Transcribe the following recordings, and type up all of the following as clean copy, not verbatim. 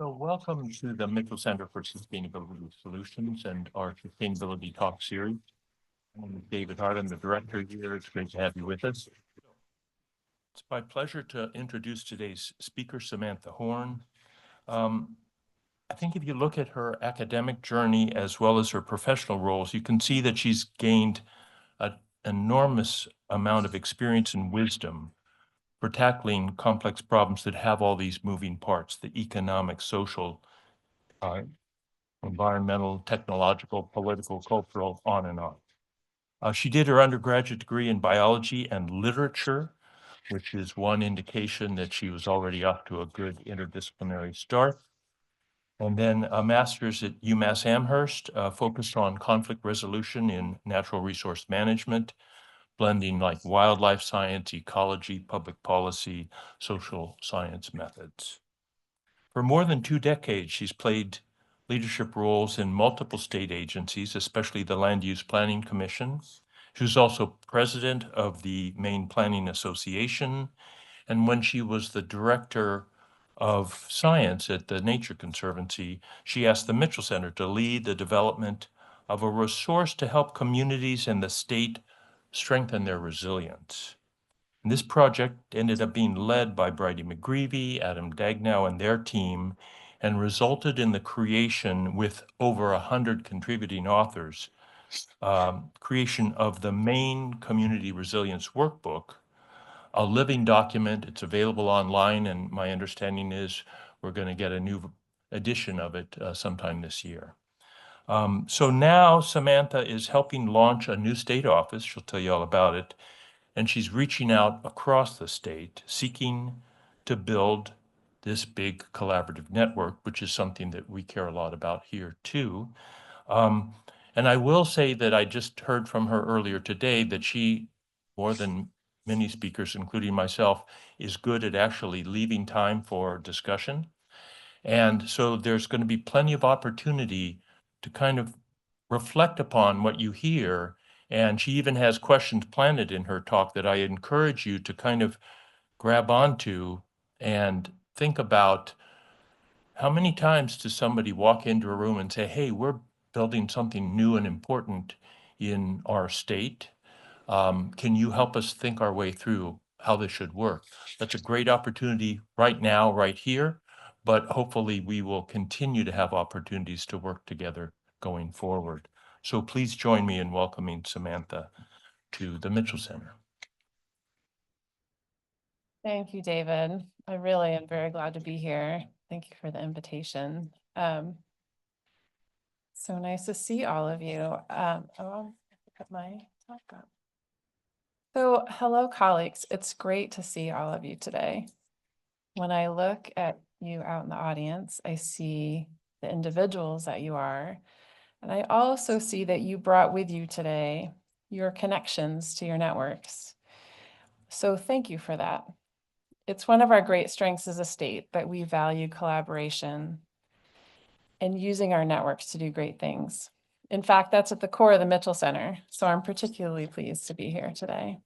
So welcome to the Mitchell Center for Sustainability Solutions and our Sustainability Talk series. I'm David Hart, I'm the director here. It's great to have you with us. It's my pleasure to introduce today's speaker, Samantha Horn. I think if you look at her academic journey as well as her professional roles, you can see that she's gained an enormous amount of experience and wisdom for tackling complex problems that have all these moving parts, the economic, social, environmental, technological, political, cultural, on and on. She did her undergraduate degree in biology and literature, which is one indication that she was already off to a good interdisciplinary start. And then a master's at UMass Amherst, focused on conflict resolution in natural resource management, blending like wildlife science, ecology, public policy, social science methods. For more than 2 decades, she's played leadership roles in multiple state agencies, especially the Land Use Planning Commission. She was also president of the Maine Planning Association. And when she was the director of science at the Nature Conservancy, she asked the Mitchell Center to lead the development of a resource to help communities and the state strengthen their resilience. And this project ended up being led by Bridie McGreevy, Adam Dagnow, and their team, and resulted in the creation, with over 100 contributing authors, creation of the Maine Community Resilience Workbook, a living document. It's available online, and my understanding is we're going to get a new edition of it sometime this year. So now Samantha is helping launch a new state office. She'll tell you all about it. And she's reaching out across the state, seeking to build this big collaborative network, which is something that we care a lot about here too. And I will say that I just heard from her earlier today that she, more than many speakers, including myself, is good at actually leaving time for discussion. And so there's going to be plenty of opportunity to kind of reflect upon what you hear. And she even has questions planted in her talk that I encourage you to kind of grab onto and think about. How many times does somebody walk into a room and say, hey, we're building something new and important in our state? Can you help us think our way through how this should work? That's a great opportunity right now, right here, but hopefully we will continue to have opportunities to work together going forward. So please join me in welcoming Samantha to the Mitchell Center. Thank you, David. I really am very glad to be here. Thank you for the invitation. So nice to see all of you. I'll put my talk up. So hello, colleagues. It's great to see all of you today. When I look at you out in the audience, I see the individuals that you are. And I also see that you brought with you today your connections to your networks. So thank you for that. It's one of our great strengths as a state that we value collaboration and using our networks to do great things. In fact, that's at the core of the Mitchell Center, so I'm particularly pleased to be here today.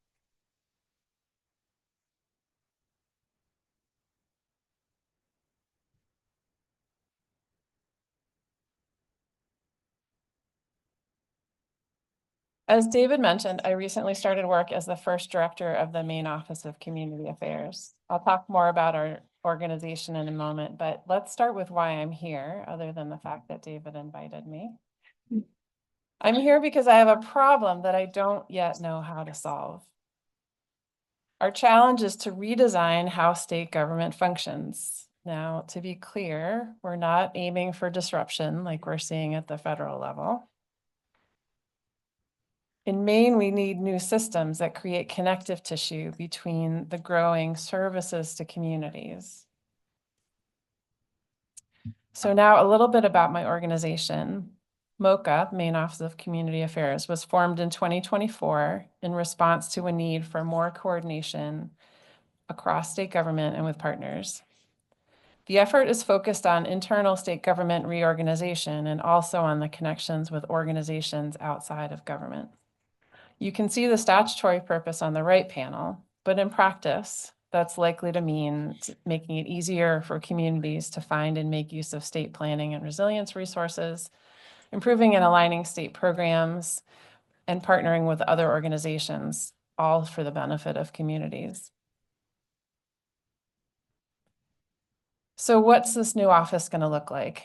As David mentioned, I recently started work as the first director of the Maine Office of Community Affairs. I'll talk more about our organization in a moment, but let's start with why I'm here, other than the fact that David invited me. I'm here because I have a problem that I don't yet know how to solve. Our challenge is to redesign how state government functions. Now, to be clear, we're not aiming for disruption like we're seeing at the federal level. In Maine, we need new systems that create connective tissue between the growing services to communities. So now a little bit about my organization. MOCA, Maine Office of Community Affairs, was formed in 2024 in response to a need for more coordination across state government and with partners. The effort is focused on internal state government reorganization and also on the connections with organizations outside of government. You can see the statutory purpose on the right panel, but in practice, that's likely to mean making it easier for communities to find and make use of state planning and resilience resources, improving and aligning state programs, and partnering with other organizations, all for the benefit of communities. So what's this new office going to look like?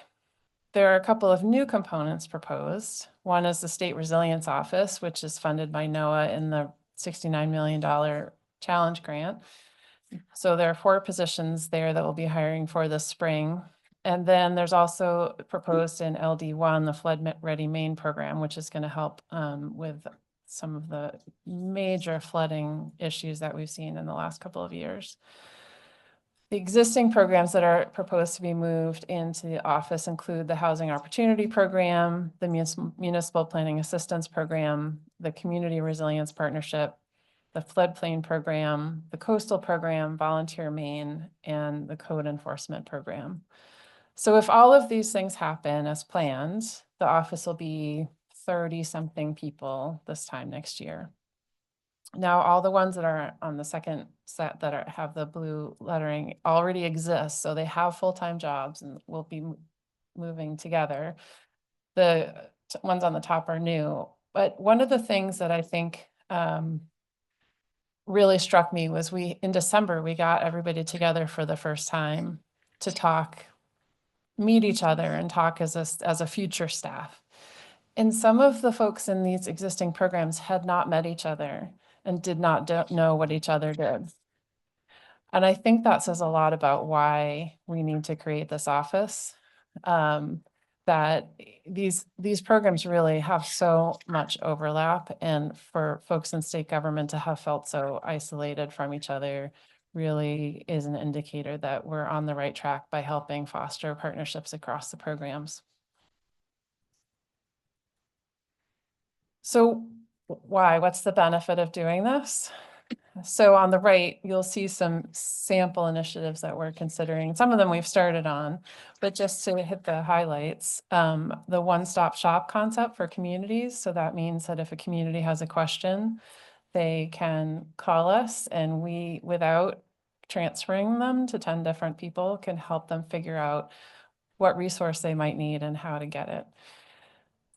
There are a couple of new components proposed. One is the State Resilience Office, which is funded by NOAA in the $69 million challenge grant. So there are 4 positions there that we'll be hiring for this spring. And then there's also proposed in LD1, the Flood Ready Maine program, which is going to help with some of the major flooding issues that we've seen in the last couple of years. The existing programs that are proposed to be moved into the office include the Housing Opportunity Program, the Municipal Planning Assistance Program, the Community Resilience Partnership, the Floodplain Program, the Coastal Program, Volunteer Maine, and the Code Enforcement Program. So if all of these things happen as planned, the office will be 30-something people this time next year. Now, all the ones that are on the second set that have the blue lettering already exist, so they have full-time jobs and will be moving together. The ones on the top are new, but one of the things that I think really struck me was in December, we got everybody together for the first time to talk, meet each other and talk as a future staff. And some of the folks in these existing programs had not met each other and did not know what each other did. And I think that says a lot about why we need to create this office. That these programs really have so much overlap, and for folks in state government to have felt so isolated from each other really is an indicator that we're on the right track by helping foster partnerships across the programs. So what's the benefit of doing this? So on the right, you'll see some sample initiatives that we're considering. Some of them we've started on, but just to hit the highlights, the one-stop shop concept for communities. So that means that if a community has a question, they can call us and we, without transferring them to 10 different people, can help them figure out what resource they might need and how to get it.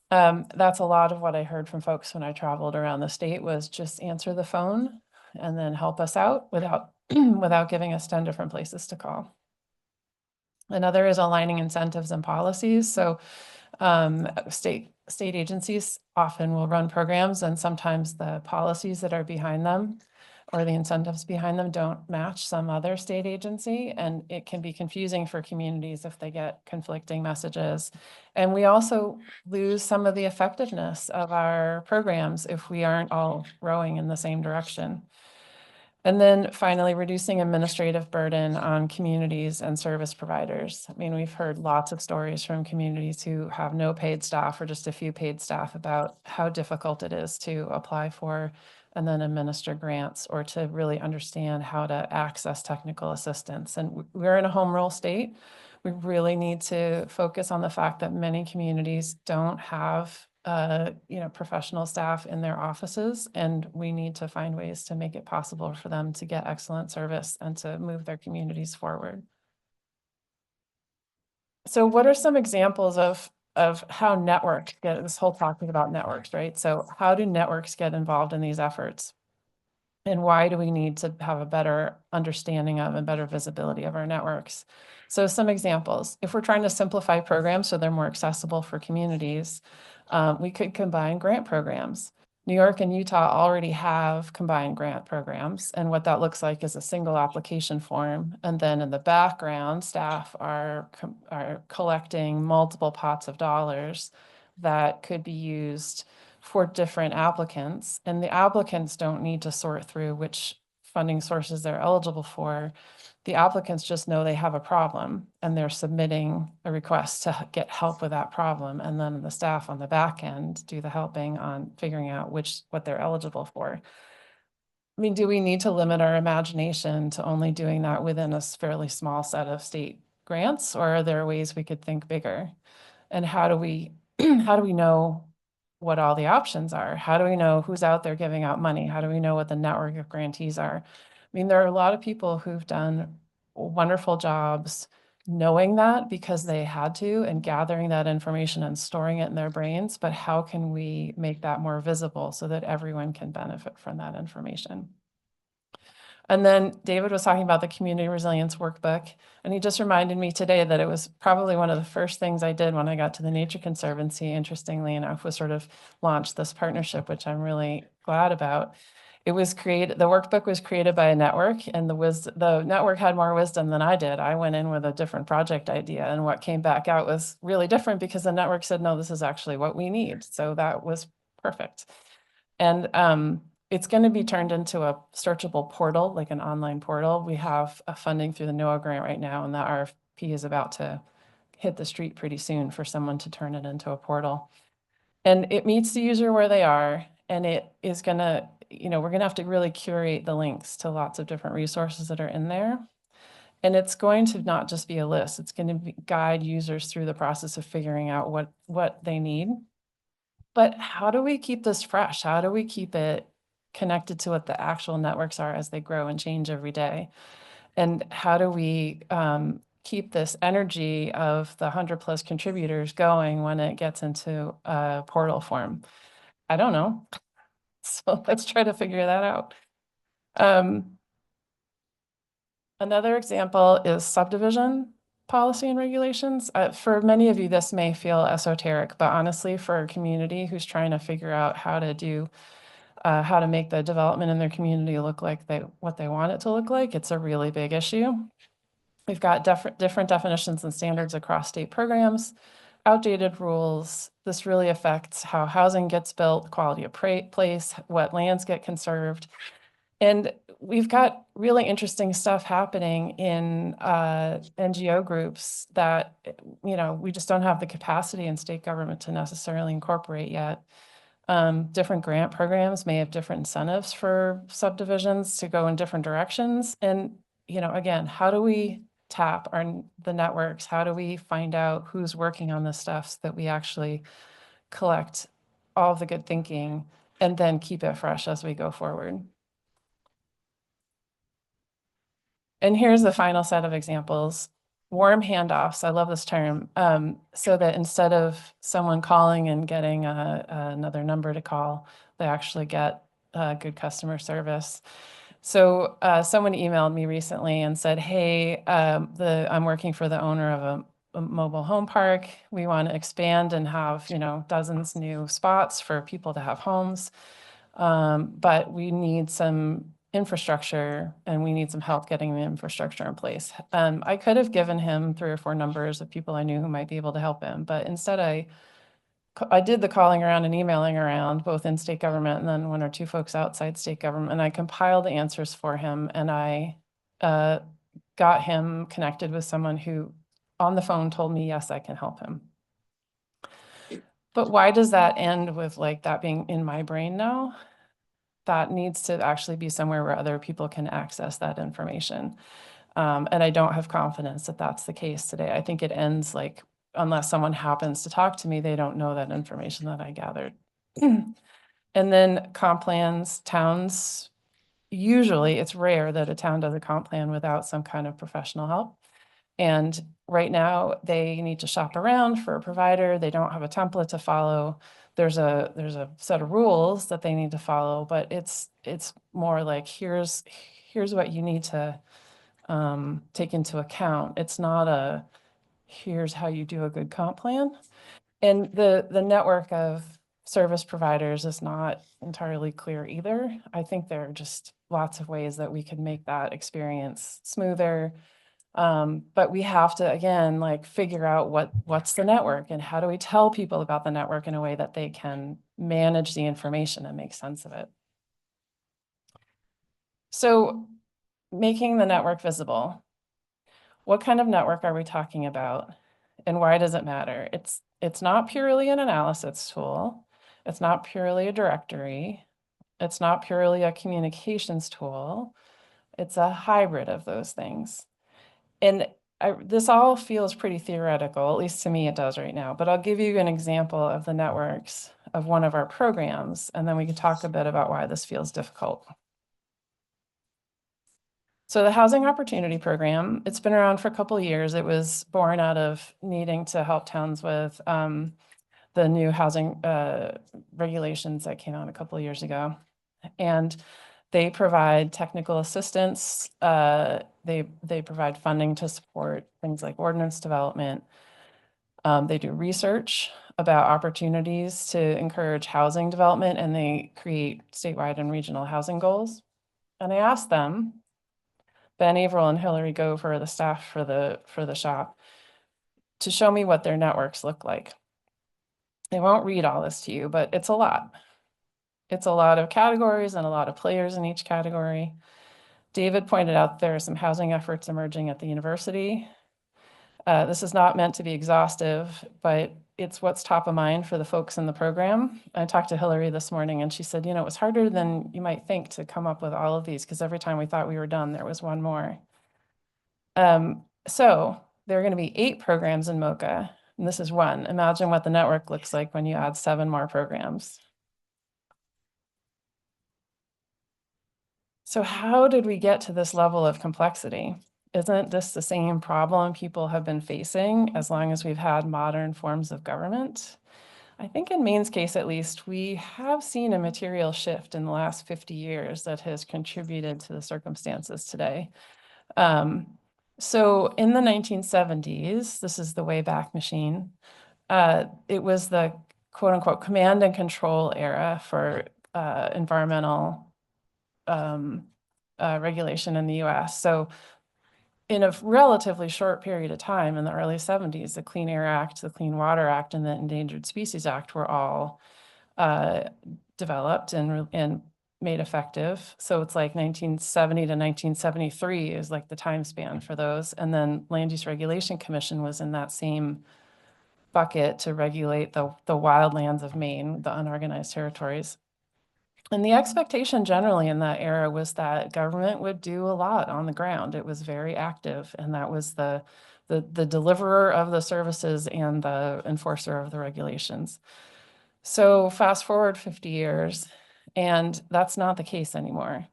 That's a lot of what I heard from folks when I traveled around the state was just answer the phone and then help us out without without giving us 10 different places to call. Another is aligning incentives and policies. So state agencies often will run programs, and sometimes the policies that are behind them or the incentives behind them don't match some other state agency, and it can be confusing for communities if they get conflicting messages. And we also lose some of the effectiveness of our programs if we aren't all rowing in the same direction. And then finally, reducing administrative burden on communities and service providers. I mean, we've heard lots of stories from communities who have no paid staff or just a few paid staff about how difficult it is to apply for and then administer grants, or to really understand how to access technical assistance. And we're in a home rule state. We really need to focus on the fact that many communities don't have professional staff in their offices, and we need to find ways to make it possible for them to get excellent service and to move their communities forward. So what are some examples of how networks get, this whole talking about networks, right? So how do networks get involved in these efforts? And why do we need to have a better understanding of and better visibility of our networks? So some examples, if we're trying to simplify programs so they're more accessible for communities, we could combine grant programs. New York and Utah already have combined grant programs, and what that looks like is a single application form. And then in the background, staff are collecting multiple pots of dollars that could be used for different applicants. And the applicants don't need to sort through which funding sources they're eligible for. The applicants just know they have a problem and they're submitting a request to get help with that problem. And then the staff on the back end do the helping on figuring out what they're eligible for. I mean, do we need to limit our imagination to only doing that within a fairly small set of state grants, or are there ways we could think bigger? And how do we know what all the options are? How do we know who's out there giving out money? How do we know what the network of grantees are? mean, there are a lot of people who've done wonderful jobs knowing that because they had to and gathering that information and storing it in their brains. But how can we make that more visible so that everyone can benefit from that information? And then David was talking about the community resilience workbook, and he just reminded me today that it was probably one of the first things I did when I got to the Nature Conservancy, interestingly enough, was sort of launch this partnership, which I'm really glad about. It was created, the workbook was created by a network, and the network had more wisdom than I did. I went in with a different project idea, and what came back out was really different because the network said, no, this is actually what we need. So that was perfect. And it's going to be turned into a searchable portal, like an online portal. We have a funding through the NOAA grant right now, and the RFP is about to hit the street pretty soon for someone to turn it into a portal. And it meets the user where they are, and it is going to, we're going to have to really curate the links to lots of different resources that are in there. And it's going to not just be a list, it's going to guide users through the process of figuring out what they need. But how do we keep this fresh? How do we keep it connected to what the actual networks are as they grow and change every day? And how do we keep this energy of the 100+ contributors going when it gets into a portal form? I don't know. So let's try to figure that out. Another example is subdivision policy and regulations. For many of you, this may feel esoteric, but honestly, for a community who's trying to figure out how to make the development in their community look like what they want it to look like, it's a really big issue. We've got different definitions and standards across state programs, outdated rules. This really affects how housing gets built, quality of place, what lands get conserved. And we've got really interesting stuff happening in NGO groups that, we just don't have the capacity in state government to necessarily incorporate yet. Different grant programs may have different incentives for subdivisions to go in different directions. And, again, how do we tap the networks? How do we find out who's working on this stuff so that we actually collect all of the good thinking and then keep it fresh as we go forward? And here's the final set of examples. Warm handoffs, I love this term, so that instead of someone calling and getting another number to call, they actually get good customer service. So someone emailed me recently and said, hey, I'm working for the owner of a mobile home park. We want to expand and have, dozens new spots for people to have homes. But we need some infrastructure and we need some help getting the infrastructure in place. I could have given him 3 or 4 numbers of people I knew who might be able to help him, but instead I did the calling around and emailing around, both in state government and then 1 or 2 folks outside state government, and I compiled the answers for him, and I got him connected with someone who on the phone told me, yes, I can help him. But why does that end with like that being in my brain now? That needs to actually be somewhere where other people can access that information. And I don't have confidence that that's the case today. I think it ends like, unless someone happens to talk to me, they don't know that information that I gathered. And then comp plans, towns, usually it's rare that a town does a comp plan without some kind of professional help. And right now they need to shop around for a provider. They don't have a template to follow. There's a set of rules that they need to follow, but it's more like, here's what you need to take into account. It's not here's how you do a good comp plan. And the network of service providers is not entirely clear either. I think there are just lots of ways that we can make that experience smoother. But we have to, again, like figure out what's the network and how do we tell people about the network in a way that they can manage the information and make sense of it. So making the network visible. What kind of network are we talking about? And why does it matter? It's not purely an analysis tool. It's not purely a directory. It's not purely a communications tool. It's a hybrid of those things. And this all feels pretty theoretical, at least to me it does right now, but I'll give you an example of the networks of one of our programs, and then we can talk a bit about why this feels difficult. So the Housing Opportunity Program, it's been around for a couple of years. It was born out of needing to help towns with the new housing regulations that came out a couple of years ago. And they provide technical assistance. They provide funding to support things like ordinance development. They do research about opportunities to encourage housing development, and they create statewide and regional housing goals. And I asked them, Ben Averill and Hillary Gopher, the staff for the shop, to show me what their networks look like. I won't read all this to you, but it's a lot. It's a lot of categories and a lot of players in each category. David pointed out there are some housing efforts emerging at the university. This is not meant to be exhaustive, but it's what's top of mind for the folks in the program. I talked to Hillary this morning and she said, you know, it was harder than you might think to come up with all of these because every time we thought we were done, there was one more. So there are going to be 8 programs in MOCA, and this is one. Imagine what the network looks like when you add 7 more programs. So how did we get to this level of complexity? Isn't this the same problem people have been facing as long as we've had modern forms of government? I think in Maine's case, at least, we have seen a material shift in the last 50 years that has contributed to the circumstances today. So in the 1970s, this is the Wayback Machine, it was the quote unquote command and control era for environmental regulation in the US. So in a relatively short period of time in the early 70s, the Clean Air Act, the Clean Water Act, and the Endangered Species Act were all developed and made effective. So it's like 1970 to 1973 is like the time span for those. And then Land Use Regulation Commission was in that same bucket to regulate the wildlands of Maine, the unorganized territories. And the expectation generally in that era was that government would do a lot on the ground. It was very active, and that was the deliverer of the services and the enforcer of the regulations. So fast forward 50 years, and that's not the case anymore.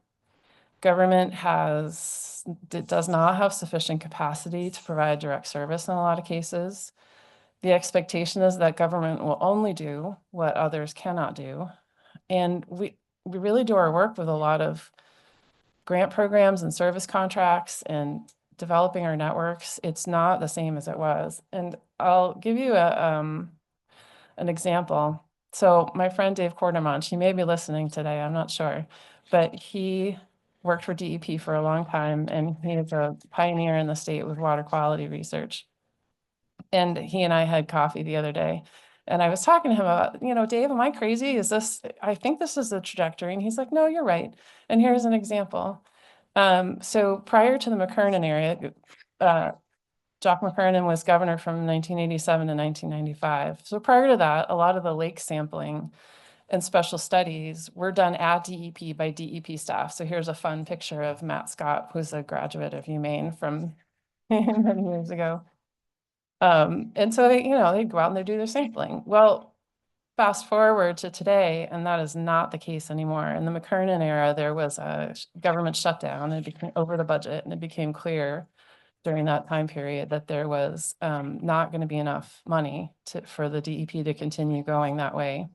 Government does not have sufficient capacity to provide direct service in a lot of cases. The expectation is that government will only do what others cannot do. And we really do our work with a lot of grant programs and service contracts and developing our networks. It's not the same as it was. And I'll give you an example. So my friend Dave Quartermont, he may be listening today, I'm not sure, but he worked for DEP for a long time, and he is a pioneer in the state with water quality research. And he and I had coffee the other day, and I was talking to him about, you know, Dave, am I crazy? I think this is the trajectory. And he's like, no, you're right. And here's an example. So prior to the McKernan area, Jock McKernan was governor from 1987 to 1995. So prior to that, a lot of the lake sampling and special studies were done at DEP by DEP staff. So here's a fun picture of Matt Scott, who's a graduate of UMaine from many years ago. And so they, you know, they'd go out and they'd do their sampling. Well, fast forward to today, and that is not the case anymore. In the McKernan era, there was a government shutdown, and it became over the budget, and it became clear during that time period that there was not going to be enough money for the DEP to continue going that way.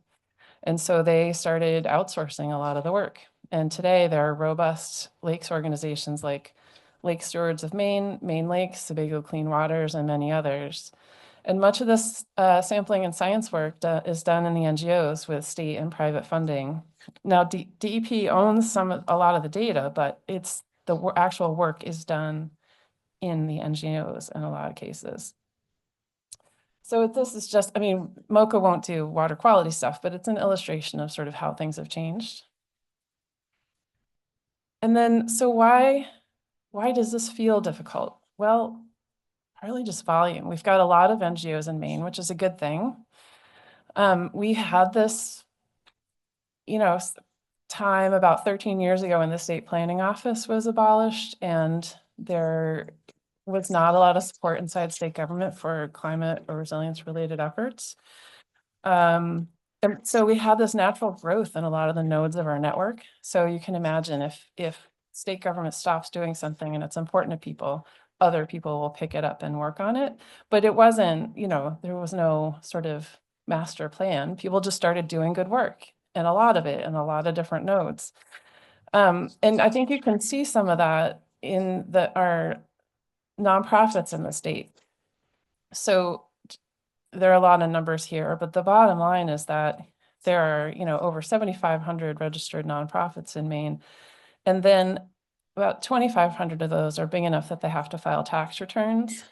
And so they started outsourcing a lot of the work. And today there are robust lakes organizations like Lake Stewards of Maine, Maine Lakes, Sebago Clean Waters, and many others. And much of this sampling and science work is done in the NGOs with state and private funding. Now, DEP owns a lot of the data, but it's the actual work is done in the NGOs in a lot of cases. So this is just, I mean, MOCA won't do water quality stuff, but it's an illustration of sort of how things have changed. And then, so why does this feel difficult? Well, partly just volume. We've got a lot of NGOs in Maine, which is a good thing. We had this, you know, time about 13 years ago when the state planning office was abolished, and there was not a lot of support inside state government for climate or resilience related efforts. And so we had this natural growth in a lot of the nodes of our network. So you can imagine if state government stops doing something and it's important to people, other people will pick it up and work on it. But it wasn't, there was no sort of master plan. People just started doing good work, and a lot of it in a lot of different nodes. And I think you can see some of that in our nonprofits in the state. So there are a lot of numbers here, but the bottom line is that there are, over 7,500 registered nonprofits in Maine. And then about 2,500 of those are big enough that they have to file tax returns.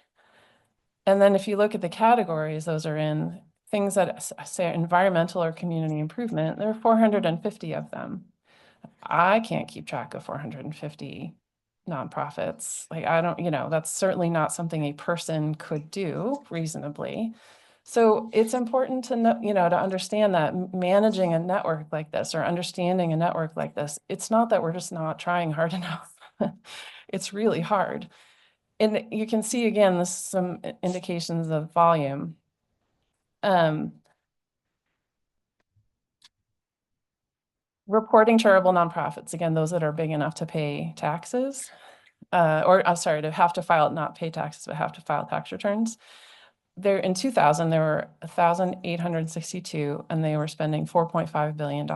And then if you look at the categories, those are in things that say environmental or community improvement, there are 450 of them. I can't keep track of 450 nonprofits. Like, I don't, that's certainly not something a person could do reasonably. So it's important to know, to understand that managing a network like this or understanding a network like this, it's not that we're just not trying hard enough. It's really hard. And you can see again, this some indications of volume. Reporting charitable nonprofits, again, those that are big enough to pay taxes, or I'm sorry, to have to file, not pay taxes, but have to file tax returns. There in 2000, there were 1,862, and they were spending $4.5 billion.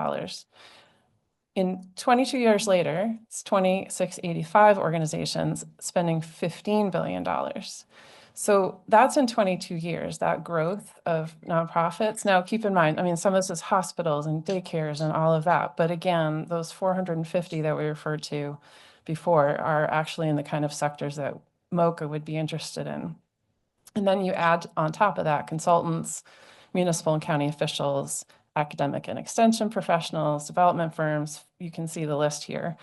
In 22 years later, it's 2,685 organizations spending $15 billion. So that's in 22 years, that growth of nonprofits. Now, keep in mind, I mean, some of this is hospitals and daycares and all of that. But again, those 450 that we referred to before are actually in the kind of sectors that MOCA would be interested in. And then you add on top of that consultants, municipal and county officials, academic and extension professionals, development firms. You can see the list here.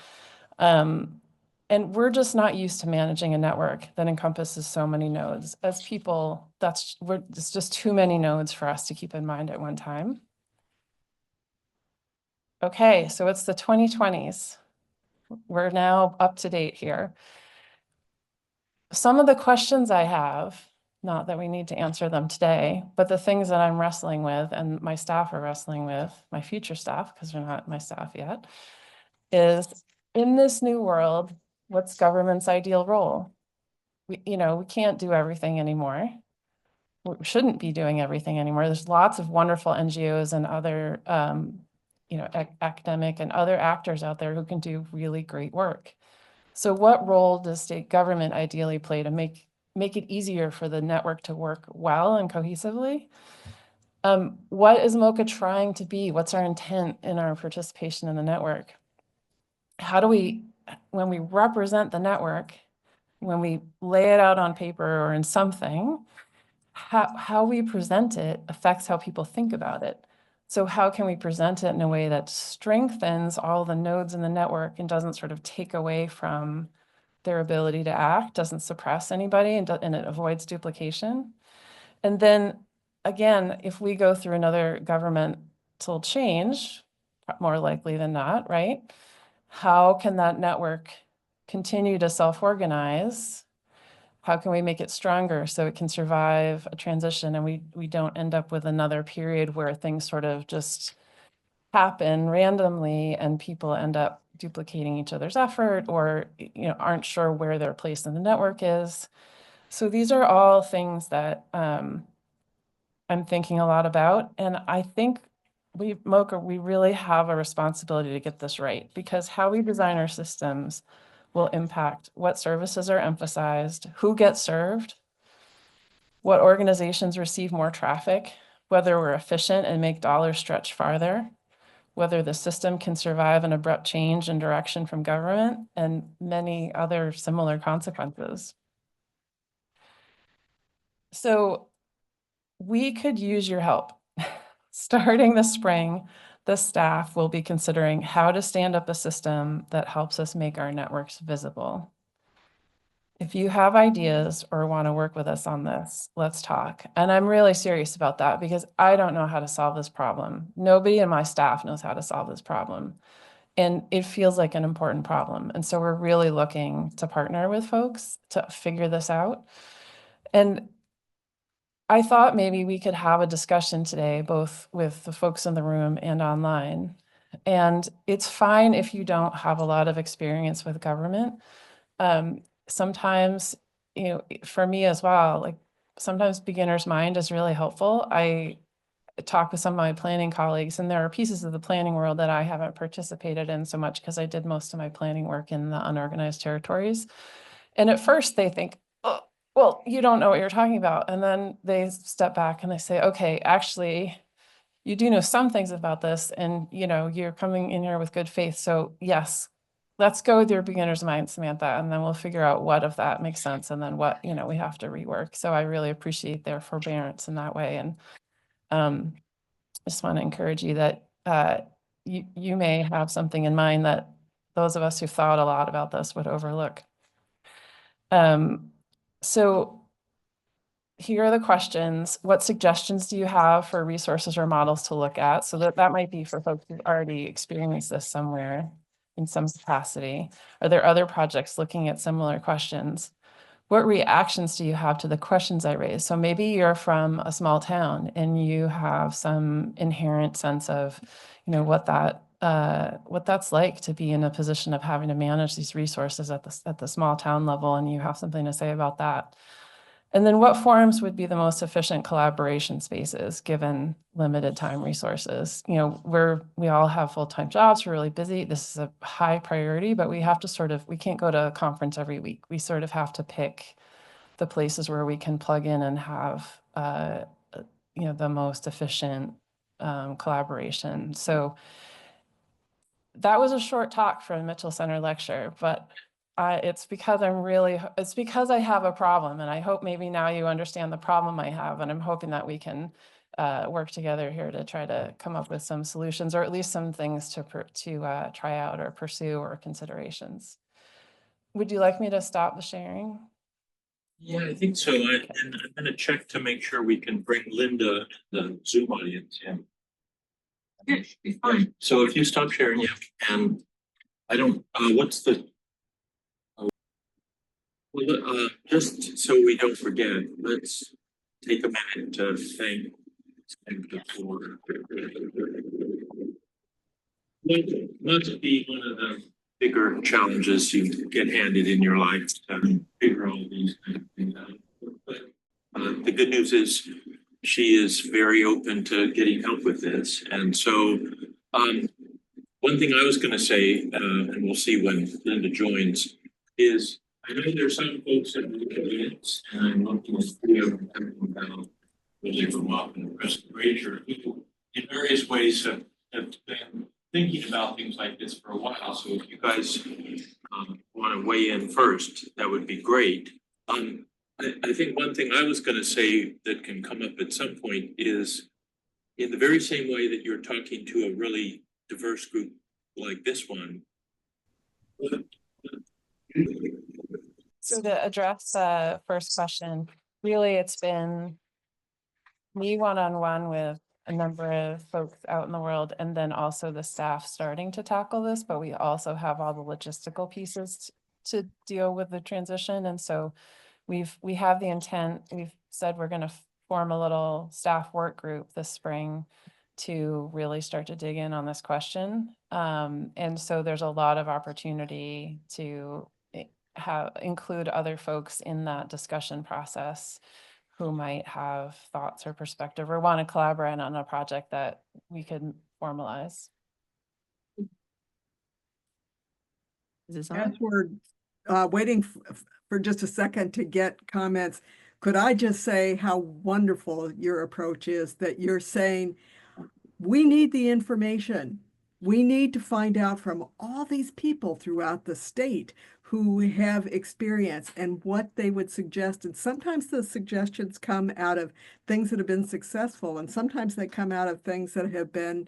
And we're just not used to managing a network that encompasses so many nodes. As people, it's just too many nodes for us to keep in mind at one time. Okay, so it's the 2020s. We're now up to date here. Some of the questions I have, not that we need to answer them today, but the things that I'm wrestling with and my staff are wrestling with, my future staff, because they're not my staff yet, is in this new world, what's government's ideal role? We can't do everything anymore. We shouldn't be doing everything anymore. There's lots of wonderful NGOs and other, academic and other actors out there who can do really great work. So what role does state government ideally play to make it easier for the network to work well and cohesively? What is MOCA trying to be? What's our intent in our participation in the network? How do we, when we represent the network, when we lay it out on paper or in something, how we present it affects how people think about it. So how can we present it in a way that strengthens all the nodes in the network and doesn't sort of take away from their ability to act, doesn't suppress anybody, and it avoids duplication? And then again, if we go through another governmental change, more likely than not, right? How can that network continue to self-organize? How can we make it stronger so it can survive a transition and we don't end up with another period where things sort of just happen randomly and people end up duplicating each other's effort or aren't sure where their place in the network is. So these are all things that I'm thinking a lot about, and I think MOCA, we really have a responsibility to get this right, because how we design our systems will impact what services are emphasized, who gets served, what organizations receive more traffic, whether we're efficient and make dollars stretch farther, whether the system can survive an abrupt change in direction from government, and many other similar consequences. So we could use your help. Starting this spring, the staff will be considering how to stand up a system that helps us make our networks visible. If you have ideas or want to work with us on this, let's talk. And I'm really serious about that because I don't know how to solve this problem. Nobody in my staff knows how to solve this problem. And it feels like an important problem. And so we're really looking to partner with folks to figure this out. And I thought maybe we could have a discussion today, both with the folks in the room and online, And it's fine if you don't have a lot of experience with government. Sometimes, for me as well, like sometimes beginner's mind is really helpful. I talk with some of my planning colleagues, and there are pieces of the planning world that I haven't participated in so much because I did most of my planning work in the unorganized territories. And at first they think, oh, well, you don't know what you're talking about. And then they step back and they say, okay, actually, you do know some things about this, and you're coming in here with good faith. So yes, let's go with your beginner's mind, Samantha, and then we'll figure out what of that makes sense and then what, we have to rework. So I really appreciate their forbearance in that way. And I just want to encourage you that you may have something in mind that those of us who thought a lot about this would overlook. So here are the questions. What suggestions do you have for resources or models to look at? So that might be for folks who've already experienced this somewhere in some capacity. Are there other projects looking at similar questions? What reactions do you have to the questions I raised? So maybe you're from a small town and you have some inherent sense of, what that's like to be in a position of having to manage these resources at the small town level, and you have something to say about that. And then what forums would be the most efficient collaboration spaces given limited time resources? We all have full-time jobs, we're really busy. This is a high priority, but we have to we can't go to a conference every week. We sort of have to pick the places where we can plug in and have, the most efficient collaboration. So that was a short talk for a Mitchell Center lecture, but it's because I have a problem, and I hope maybe now you understand the problem I have, and I'm hoping that we can work together here to try to come up with some solutions, or at least some things to try out or pursue or considerations. Would you like me to stop the sharing? Yeah, I think so. And I'm gonna check to make sure we can bring Linda, the Zoom audience in. Yeah, should be fine. So if you stop sharing, yeah, and I don't, what's the? Well, just so we don't forget, let's take a minute to thank the board. Not to be one of the bigger challenges you get handed in your life to figure all these kind of things out. But the good news is she is very open to getting help with this. And so one thing I was going to say, and we'll see when Linda joins, is I know there's some folks in the audience, and I'm looking at three of them coming down, really from up and restoration, who in various ways have been thinking about things like this for a while. So if you guys want to weigh in first, that would be great. I think one thing I was going to say that can come up at some point is, in the very same way that you're talking to a really diverse group like this one. So to address the first question, really it's been me one-on-one with a number of folks out in the world, and then also the staff starting to tackle this, but we also have all the logistical pieces to deal with the transition. And so we have the intent, we've said we're going to form a little staff work group this spring to really start to dig in on this question. And so there's a lot of opportunity to include other folks in that discussion process who might have thoughts or perspective or want to collaborate on a project that we could formalize. Is this As on? we're waiting for just a second to get comments, could I just say how wonderful your approach is, that you're saying, we need the information. We need to find out from all these people throughout the state who have experience and what they would suggest. And sometimes the suggestions come out of things that have been successful, and sometimes they come out of things that have been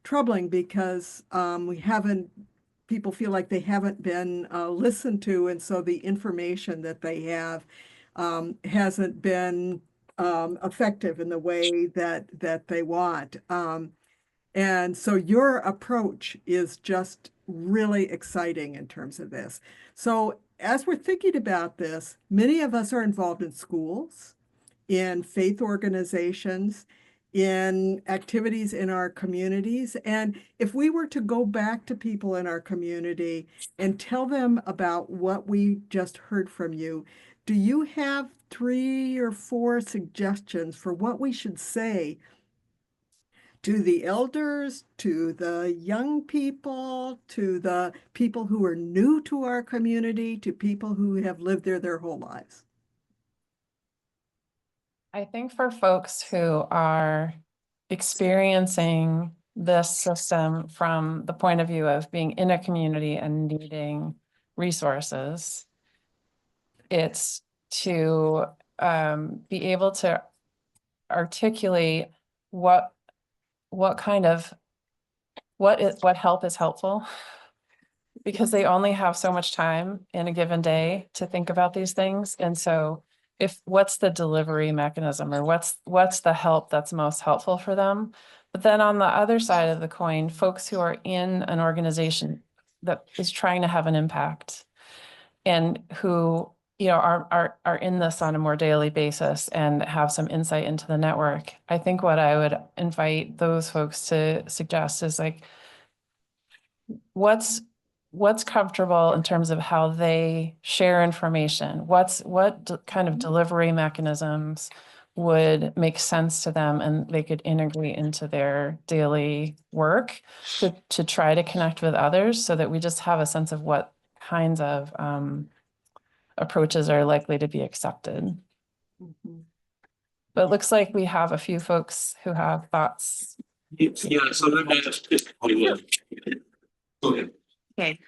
troubling because people feel like they haven't been listened to, and so the information that they have hasn't been effective in the way that they want. And so your approach is just really exciting in terms of this. So as we're thinking about this, many of us are involved in schools, in faith organizations, in activities in our communities. And if we were to go back to people in our community and tell them about what we just heard from you, do you have 3 or 4 suggestions for what we should say to the elders, to the young people, to the people who are new to our community, to people who have lived there their whole lives? I think for folks who are experiencing this system from the point of view of being in a community and needing resources, it's to be able to articulate what kind of what help is helpful, because they only have so much time in a given day to think about these things. And so what's the delivery mechanism, or what's the help that's most helpful for them? But then on the other side of the coin, folks who are in an organization that is trying to have an impact and who, you know, are in this on a more daily basis and have some insight into the network. I think what I would invite those folks to suggest is like, what's comfortable in terms of how they share information? What kind of delivery mechanisms would make sense to them and they could integrate into their daily work to try to connect with others, so that we just have a sense of what kinds of approaches are likely to be accepted. But it looks like we have a few folks who have thoughts. Yeah, so let me just go ahead. Okay.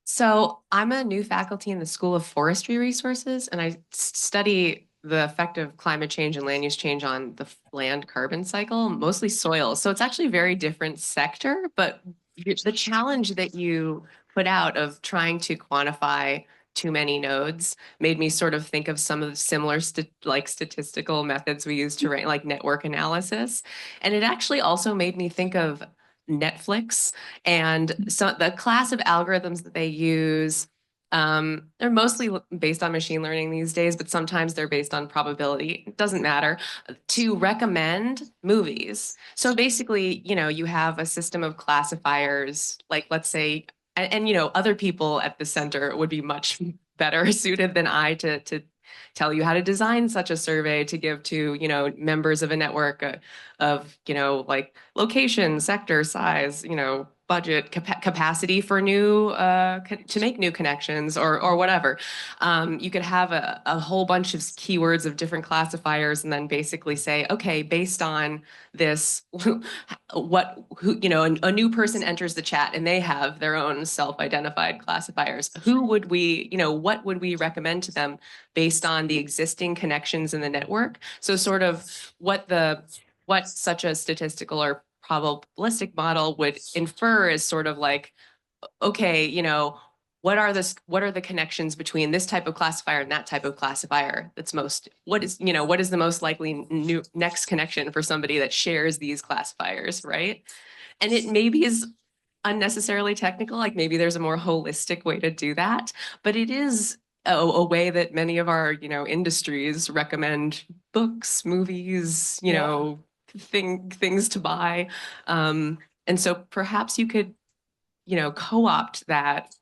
So I'm a new faculty in the School of Forestry Resources, and I study the effect of climate change and land use change on the land carbon cycle, mostly soil. So it's actually a very different sector, but the challenge that you put out of trying to quantify too many nodes made me sort of think of some of the similar statistical methods we use to write like network analysis. And it actually also made me think of Netflix and so the class of algorithms that they use. They're mostly based on machine learning these days, but sometimes they're based on probability. It doesn't matter, to recommend movies. So basically, you know, you have a system of classifiers, like let's say, and you know, other people at the center would be much better suited than I to tell you how to design such a survey to give to, you know, members of a network of, you know, like location, sector, size, you know, budget, capacity for new, to make new connections or whatever. You could have a whole bunch of keywords of different classifiers and then basically say, okay, based on this, you know, a new person enters the chat and they have their own self-identified classifiers. Who would we, you know, what would we recommend to them based on the existing connections in the network? So sort of what such a statistical or probabilistic model would infer is sort of like, okay, you know, what are the connections between this type of classifier and that type of classifier that's what is the most likely next connection for somebody that shares these classifiers, right? And it maybe is unnecessarily technical, like maybe there's a more holistic way to do that, but it is a way that many of our, you know, industries recommend books, movies, you know, things to buy. And so perhaps you could, you know, co-opt that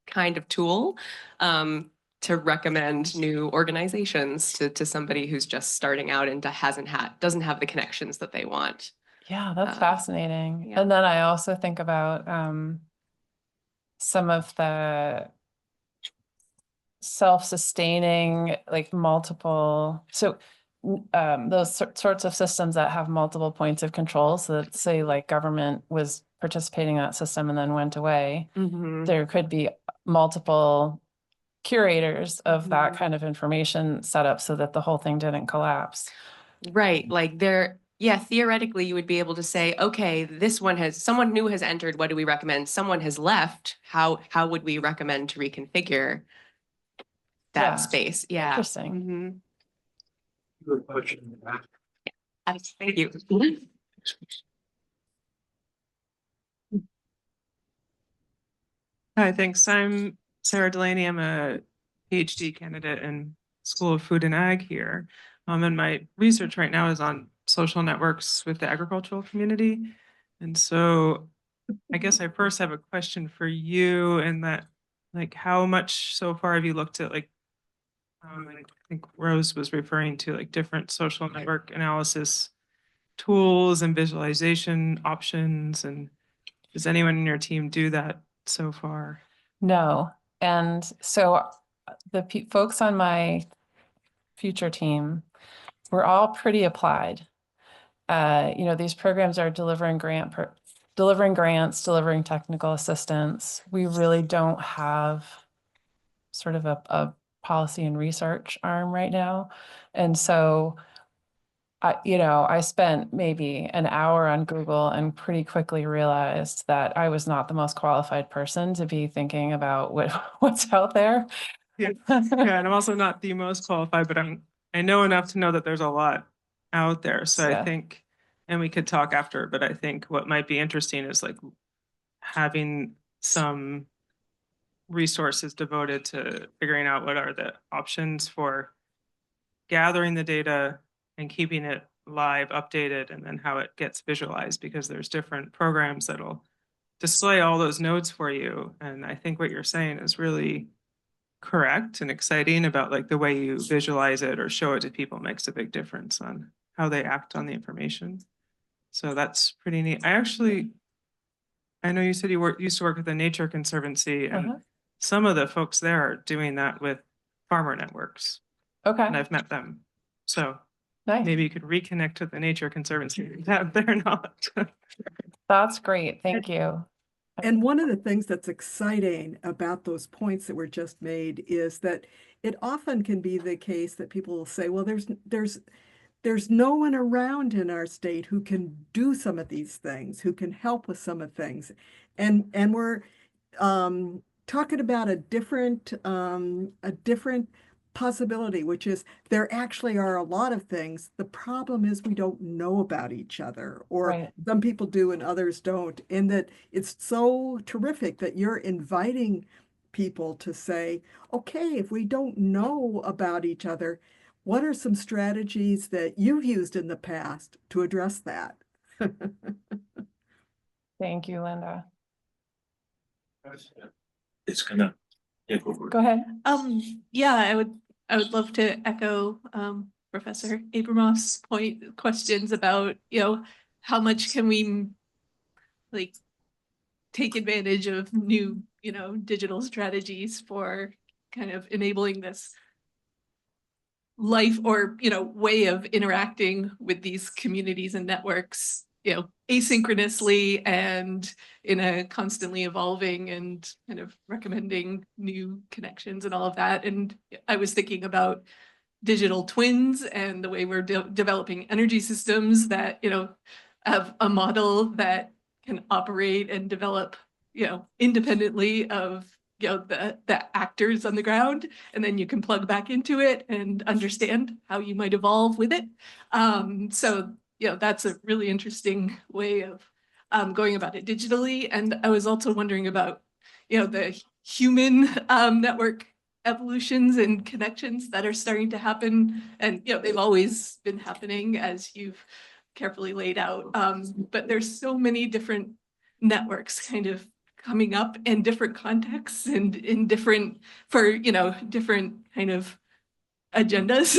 kind of tool to recommend new organizations to somebody who's just starting out and doesn't have the connections that they want. Yeah, that's fascinating. yeah. And then I also think about some of the self-sustaining, like multiple, so those sorts of systems that have multiple points of control. So that, say, like government was participating in that system and then went away, there could be multiple curators of that kind of information set up so that the whole thing didn't collapse. Right, like theoretically you would be able to say, okay, someone new has entered, what do we recommend? Someone has left, how would we recommend to reconfigure that space? Yeah. Interesting. Good question. Thank you. Hi, thanks. I'm Sarah Delaney. I'm a PhD candidate in School of Food and Ag here. And my research right now is on social networks with the agricultural community. And so I guess I first have a question for you, and that, like, how much so far have you looked at, like, I think Rose was referring to like different social network analysis tools and visualization options, and does anyone in your team do that so far? No. And so the folks on my future team, we're all pretty applied. These programs are delivering grants, delivering technical assistance. We really don't have sort of a policy and research arm right now. And so I spent maybe an hour on Google and pretty quickly realized that I was not the most qualified person to be thinking about what's out there. Yeah, and I'm also not the most qualified, but I know enough to know that there's a lot out there. So Yeah. I think, and we could talk after, but I think what might be interesting is like having some resources devoted to figuring out what are the options for gathering the data and keeping it live, updated, and then how it gets visualized, because there's different programs that'll display all those nodes for you. And I think what you're saying is really correct and exciting about like the way you visualize it or show it to people makes a big difference on how they act on the information. So that's pretty neat. I know you said you used to work with the Nature Conservancy, and some of the folks there are doing that with farmer networks, Okay, and I've met them. So nice. maybe you could reconnect to the Nature Conservancy and have their knowledge. That's great. Thank you. And one of the things that's exciting about those points that were just made is that it often can be the case that people will say, well, there's no one around in our state who can do some of these things, who can help with some of things. And we're talking about a different possibility, which is there actually are a lot of things. The problem is we don't know about each other, or Right. some people do and others don't. And that it's so terrific that you're inviting people to say, okay, if we don't know about each other, what are some strategies that you've used in the past to address that? Thank you, Linda. It's gonna, yeah, go for it. Go ahead. Yeah, I would love to echo Professor Abramoff's questions about, how much can we like take advantage of new, digital strategies for kind of enabling this life or, way of interacting with these communities and networks, asynchronously and in a constantly evolving and kind of recommending new connections and all of that. And I was thinking about digital twins and the way we're developing energy systems that, have a model that can operate and develop, independently of the actors on the ground, and then you can plug back into it and understand how you might evolve with it. So that's a really interesting way of going about it digitally. And I was also wondering about the human network evolutions and connections that are starting to happen, and they've always been happening as you've carefully laid out, but there's so many different networks kind of coming up in different contexts and in different different kind of agendas.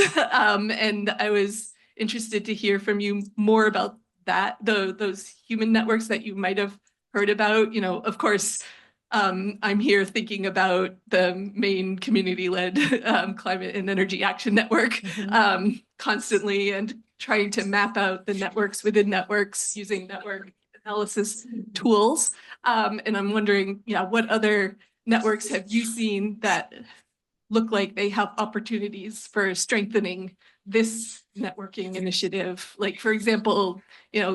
And I was interested to hear from you more about that, those human networks that you might have heard about. Of course, I'm here thinking about the Maine community-led climate and energy action network constantly, and trying to map out the networks within networks using network analysis tools. And I'm wondering, what other networks have you seen that look like they have opportunities for strengthening this networking initiative? Like, for example,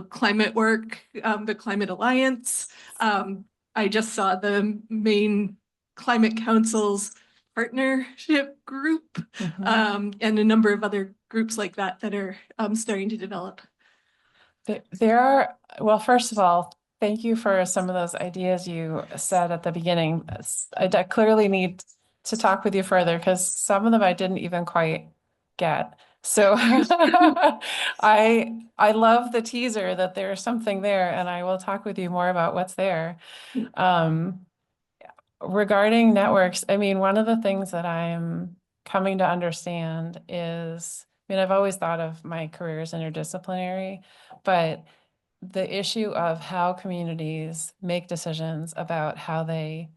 climate work, the Climate Alliance. I just saw the Maine Climate Council's partnership group, and a number of other groups like that that are starting to develop. There are, well, first of all, thank you for some of those ideas you said at the beginning. I clearly need to talk with you further because some of them I didn't even quite get. So I love the teaser that there's something there, and I will talk with you more about what's there. Regarding networks, I mean, one of the things that I'm coming to understand is, I mean, I've always thought of my career as interdisciplinary, but the issue of how communities make decisions about how they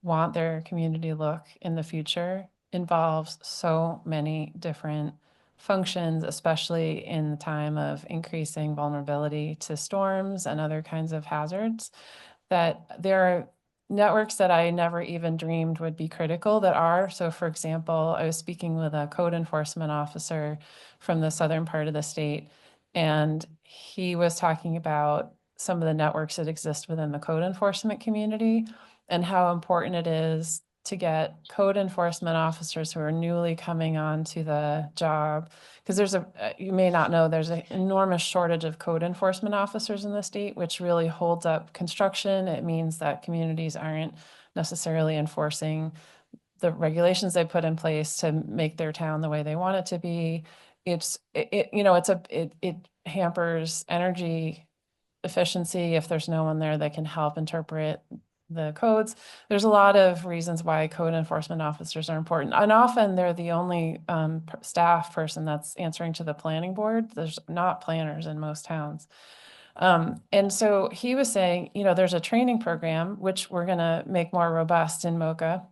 want their community to look in the future involves so many different functions, especially in the time of increasing vulnerability to storms and other kinds of hazards, that there are networks that I never even dreamed would be critical that are. So for example, I was speaking with a code enforcement officer from the southern part of the state, and he was talking about some of the networks that exist within the code enforcement community and how important it is to get code enforcement officers who are newly coming onto the job. Because there's you may not know, there's an enormous shortage of code enforcement officers in the state, which really holds up construction. It means that communities aren't necessarily enforcing the regulations they put in place to make their town the way they want it to be. It hampers energy efficiency if there's no one there that can help interpret the codes. There's a lot of reasons why code enforcement officers are important. And often they're the only staff person that's answering to the planning board. There's not planners in most towns. And so he was saying, there's a training program, which we're going to make more robust in MOCA,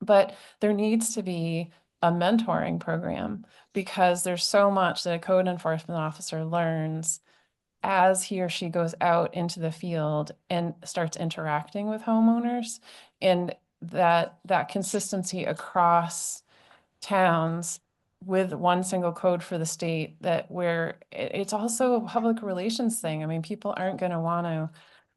but there needs to be a mentoring program because there's so much that a code enforcement officer learns as he or she goes out into the field and starts interacting with homeowners, and that consistency across towns with one single code for the state, that where it's also a public relations thing. I mean, people aren't going to want to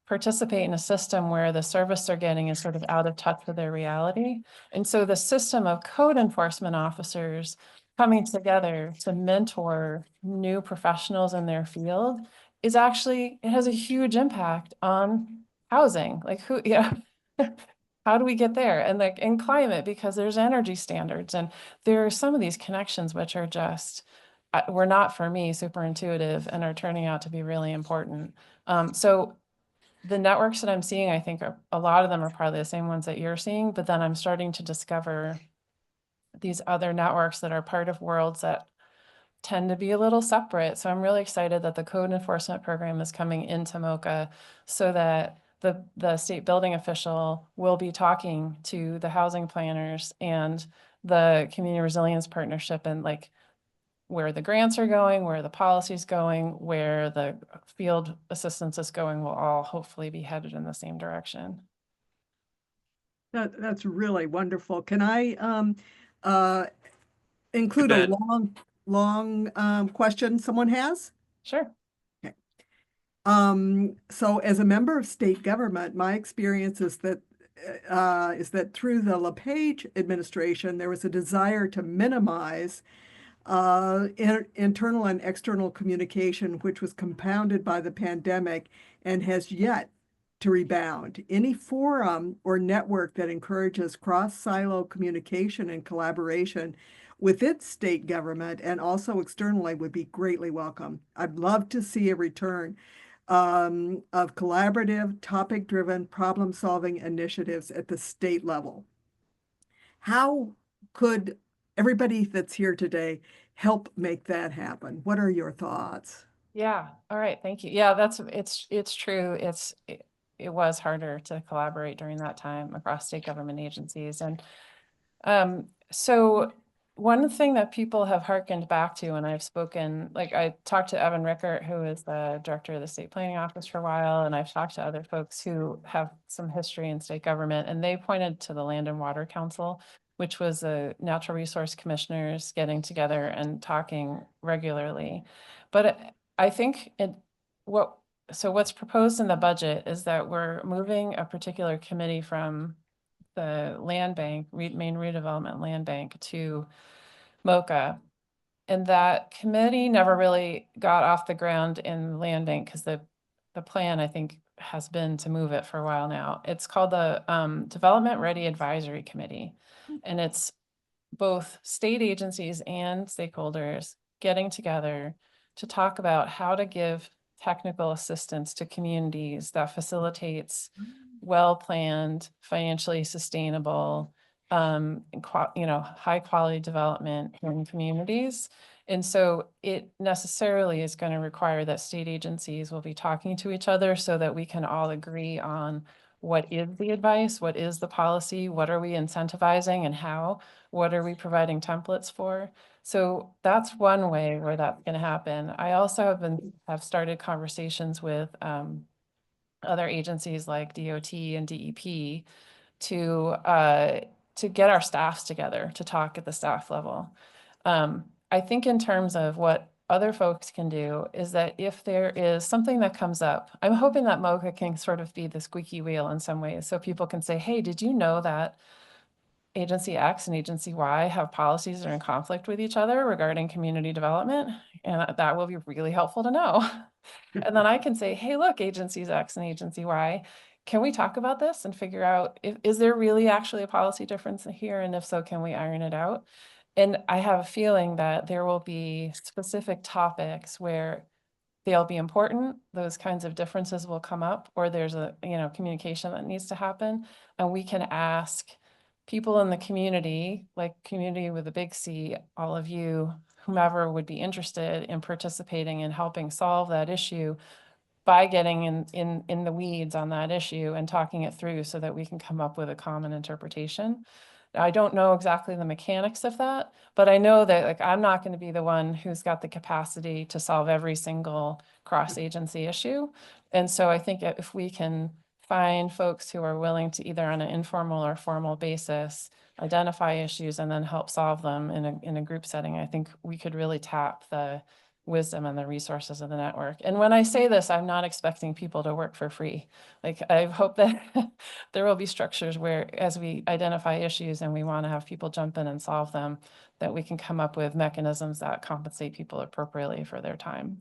participate in a system where the service they're getting is sort of out of touch with their reality. And so the system of code enforcement officers coming together to mentor new professionals in their field is actually, it has a huge impact on housing. Like how do we get there? And like in climate, because there's energy standards, and there are some of these connections which are just, were not for me super intuitive and are turning out to be really important. So the networks that I'm seeing, I think a lot of them are probably the same ones that you're seeing, but then I'm starting to discover these other networks that are part of worlds that tend to be a little separate. So I'm really excited that the code enforcement program is coming into MOCA so that the state building official will be talking to the housing planners and the community resilience partnership, and like where the grants are going, where the policy is going, where the field assistance is going, will all hopefully be headed in the same direction. That's really wonderful. Can I include a bet. long question someone has? Sure. So as a member of state government, my experience is that through the LePage administration, there was a desire to minimize internal and external communication, which was compounded by the pandemic and has yet to rebound. Any forum or network that encourages cross-silo communication and collaboration within state government and also externally would be greatly welcome. I'd love to see a return of collaborative, topic-driven, problem-solving initiatives at the state level. How could everybody that's here today help make that happen? What are your thoughts? Yeah. All right. Thank you. Yeah, it's true. It was harder to collaborate during that time across state government agencies. And so one thing that people have hearkened back to, and I've spoken, like I talked to Evan Rickert, who is the director of the state planning office for a while, and I've talked to other folks who have some history in state government, and they pointed to the Land and Water Council, which was the natural resource commissioners getting together and talking regularly. But I think what's proposed in the budget is that we're moving a particular committee from the land bank, Maine Redevelopment Land Bank, to MOCA. And that committee never really got off the ground in land bank because the plan, I think, has been to move it for a while now. It's called the Development Ready Advisory Committee. And it's both state agencies and stakeholders getting together to talk about how to give technical assistance to communities that facilitates well-planned, financially sustainable, high quality development in communities. And so it necessarily is going to require that state agencies will be talking to each other so that we can all agree on what is the advice, what is the policy, what are we incentivizing and how, what are we providing templates for. So that's one way where that's going to happen. I also have started conversations with other agencies like DOT and DEP to get our staffs together to talk at the staff level. I think in terms of what other folks can do is that if there is something that comes up, I'm hoping that MOCA can sort of be the squeaky wheel in some ways. So people can say, hey, did you know that agency X and agency Y have policies that are in conflict with each other regarding community development? And that will be really helpful to know. And then I can say, hey, look, agencies X and agency Y, can we talk about this and figure out is there really actually a policy difference here? And if so, can we iron it out? And I have a feeling that there will be specific topics where they'll be important, those kinds of differences will come up, or there's a communication that needs to happen. And we can ask people in the community, like community with a big C, all of you, whomever would be interested in participating in helping solve that issue by getting in the weeds on that issue and talking it through so that we can come up with a common interpretation. I don't know exactly the mechanics of that, but I know that I'm not going to be the one who's got the capacity to solve every single cross-agency issue. And so I think if we can find folks who are willing to either on an informal or formal basis identify issues and then help solve them in a group setting, I think we could really tap the wisdom and the resources of the network. And when I say this, I'm not expecting people to work for free. I hope that there will be structures where as we identify issues and we want to have people jump in and solve them, that we can come up with mechanisms that compensate people appropriately for their time.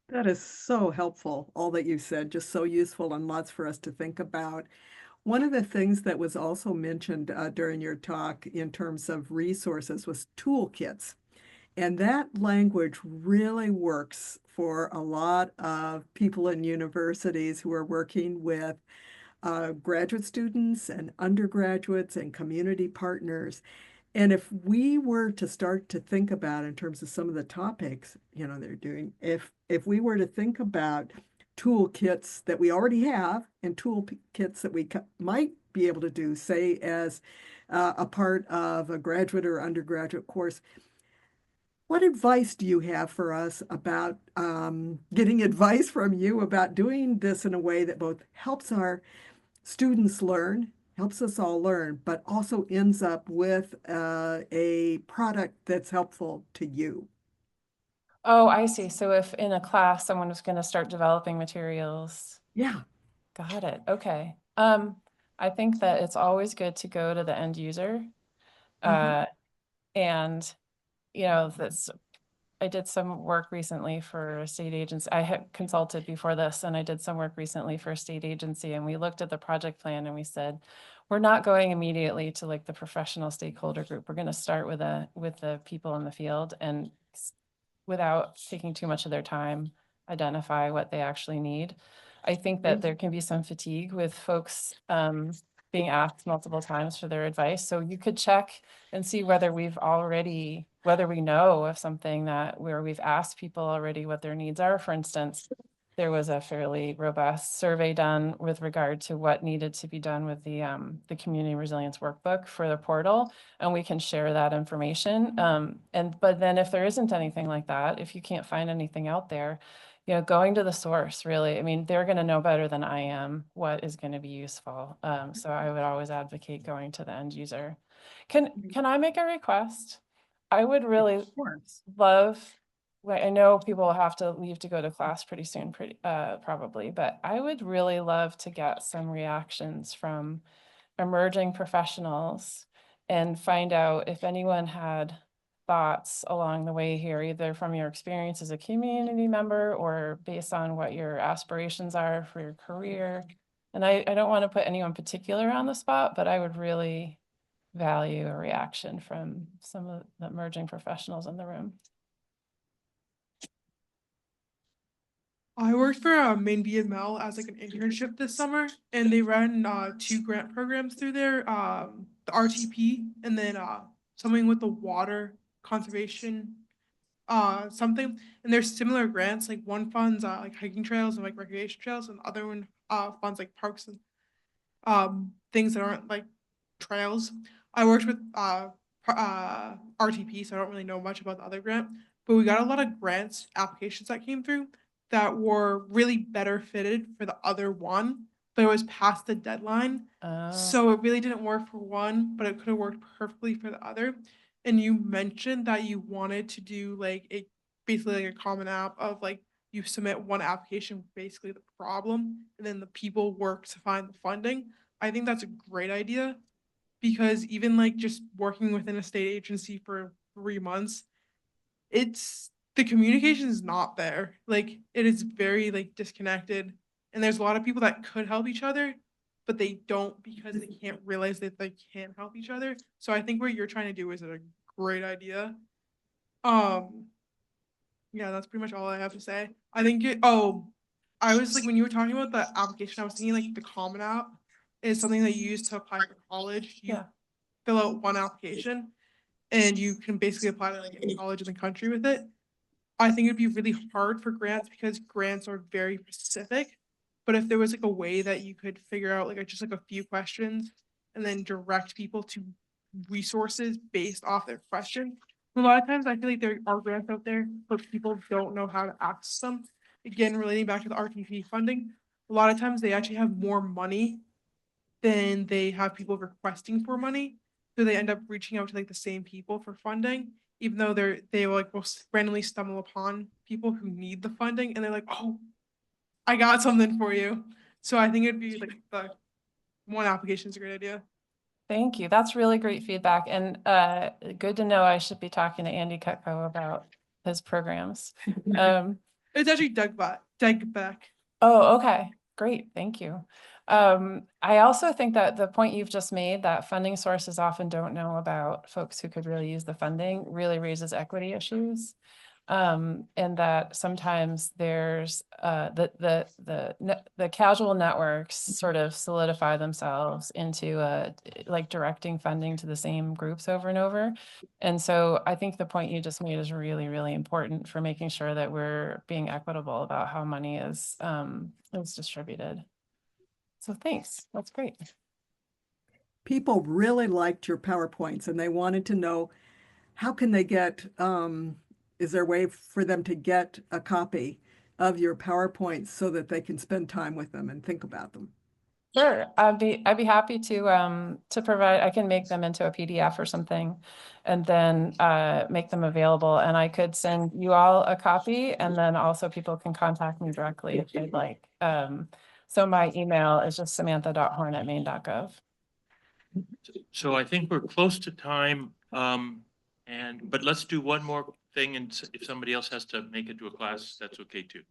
That is so helpful, all that you said, just so useful and lots for us to think about. One of the things that was also mentioned during your talk in terms of resources was toolkits. And that language really works for a lot of people in universities who are working with graduate students and undergraduates and community partners. And if we were to start to think about in terms of some of the topics, they're doing, if we were to think about toolkits that we already have and toolkits that we might be able to do, say as a part of a graduate or undergraduate course, what advice do you have for us about getting advice from you about doing this in a way that both helps our students learn, helps us all learn, but also ends up with a product that's helpful to you? Oh, I see. So if in a class, someone was going to start developing materials. Yeah. Got it. Okay. I think that it's always good to go to the end user. And I did some work recently for a state agency. I had consulted before this, and I did some work recently for a state agency, and we looked at the project plan and we said, we're not going immediately to the professional stakeholder group. We're going to start with the people in the field and without taking too much of their time, identify what they actually need. I think that there can be some fatigue with folks being asked multiple times for their advice. So you could check and see whether we know of something where we've asked people already what their needs are. For instance, there was a fairly robust survey done with regard to what needed to be done with the community resilience workbook for the portal, and we can share that information. But then if there isn't anything like that, if you can't find anything out there, going to the source, really, I mean, they're going to know better than I am what is going to be useful. So I would always advocate going to the end user. Can I make a request? I would really love, I know people will have to leave to go to class pretty soon, probably, but I would really love to get some reactions from emerging professionals and find out if anyone had thoughts along the way here, either from your experience as a community member or based on what your aspirations are for your career. And I don't want to put anyone particular on the spot, but I would really value or reaction from some of the emerging professionals in the room. I worked for Maine BML as like an internship this summer, and they ran 2 grant programs through there, the RTP and then something with the water conservation, something. And there's similar grants, like one funds like hiking trails and like recreation trails, and the other one funds like parks and things that aren't like trails. I worked with RTP, so I don't really know much about the other grant, but we got a lot of grants applications that came through that were really better fitted for the other one, but it was past the deadline. So it really didn't work for one, but it could have worked perfectly for the other. And you mentioned that you wanted to do like basically like a common app of like you submit one application, basically the problem, and then the people work to find the funding. I think that's a great idea, because even like just working within a state agency for 3 months, the communication is not there. Like it is very like disconnected, and there's a lot of people that could help each other, but they don't because they can't realize that they can't help each other. So I think what you're trying to do is a great idea. Yeah, that's pretty much all I have to say. I think I was like, when you were talking about the application, I was thinking like the Common App is something that you use to apply for college. You Yeah. fill out one application and you can basically apply to like any college in the country with it. I think it'd be really hard for grants because grants are very specific. But if there was like a way that you could figure out like just like a few questions and then direct people to resources based off their question. A lot of times I feel like there are grants out there, but people don't know how to access them. Again, relating back to the RTP funding, a lot of times they actually have more money than they have people requesting for money. So they end up reaching out to like the same people for funding, even though they will randomly stumble upon people who need the funding, and they're like, oh, I got something for you. So I think it'd be like the one application is a great idea. Thank you. That's really great feedback, and good to know. I should be talking to Andy Cutco about his programs. It's actually Doug Beck. Oh, okay, great, thank you. I also think that the point you've just made, that funding sources often don't know about folks who could really use the funding, really raises equity issues. And that sometimes there's the casual networks sort of solidify themselves into like directing funding to the same groups over and over. And so I think the point you just made is really, really important for making sure that we're being equitable about how money is distributed. So thanks, that's great. People really liked your PowerPoints and they wanted to know, how can they get, is there a way for them to get a copy of your PowerPoints so that they can spend time with them and think about them? Sure, I'd be happy to provide. I can make them into a PDF or something, and then make them available. And I could send you all a copy, and then also people can contact me directly if they'd like. So my email is just samantha.horn@maine.gov. So I think we're close to time, but let's do one more thing, and if somebody else has to make it to a class, that's okay too.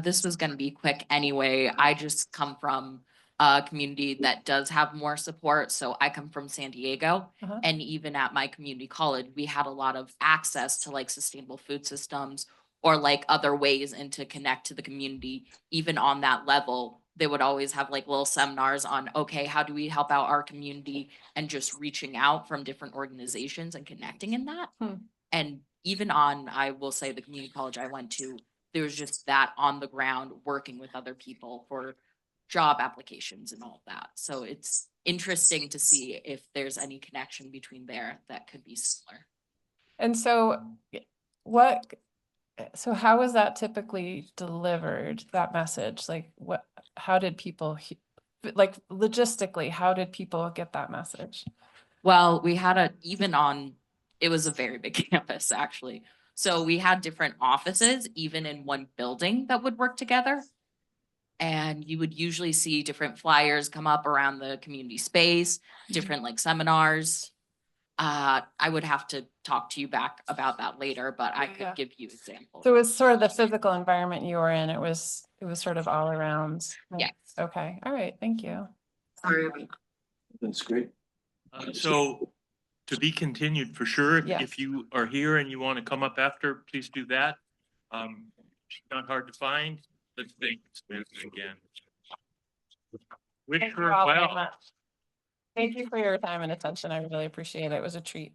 This was gonna be quick anyway. I just come from a community that does have more support. So I come from San Diego, and even at my community college, we had a lot of access to like sustainable food systems or like other ways and to connect to the community. Even on that level, they would always have like little seminars on, okay, how do we help out our community, and just reaching out from different organizations and connecting in that. And even on, I will say, the community college I went to, there was just that on the ground working with other people for job applications and all of that. So it's interesting to see if there's any connection between there that could be similar. And so so how is that typically delivered, that message? Like how did people, like logistically, how did people get that message? Well, we had it was a very big campus actually. So we had different offices, even in one building, that would work together. And you would usually see different flyers come up around the community space, different like seminars. I would have to talk to you back about that later, but I could give you examples. So it was sort of the physical environment you were in. It was sort of all around. Yes. Okay. All right. Thank you. Sorry. That's great. So to be continued for sure. If Yes. you are here and you want to come up after, please do that. She's not hard to find. Let's thank Samantha again. Wish Thank her you all very well. much. Thank you for your time and attention. I really appreciate it. It was a treat.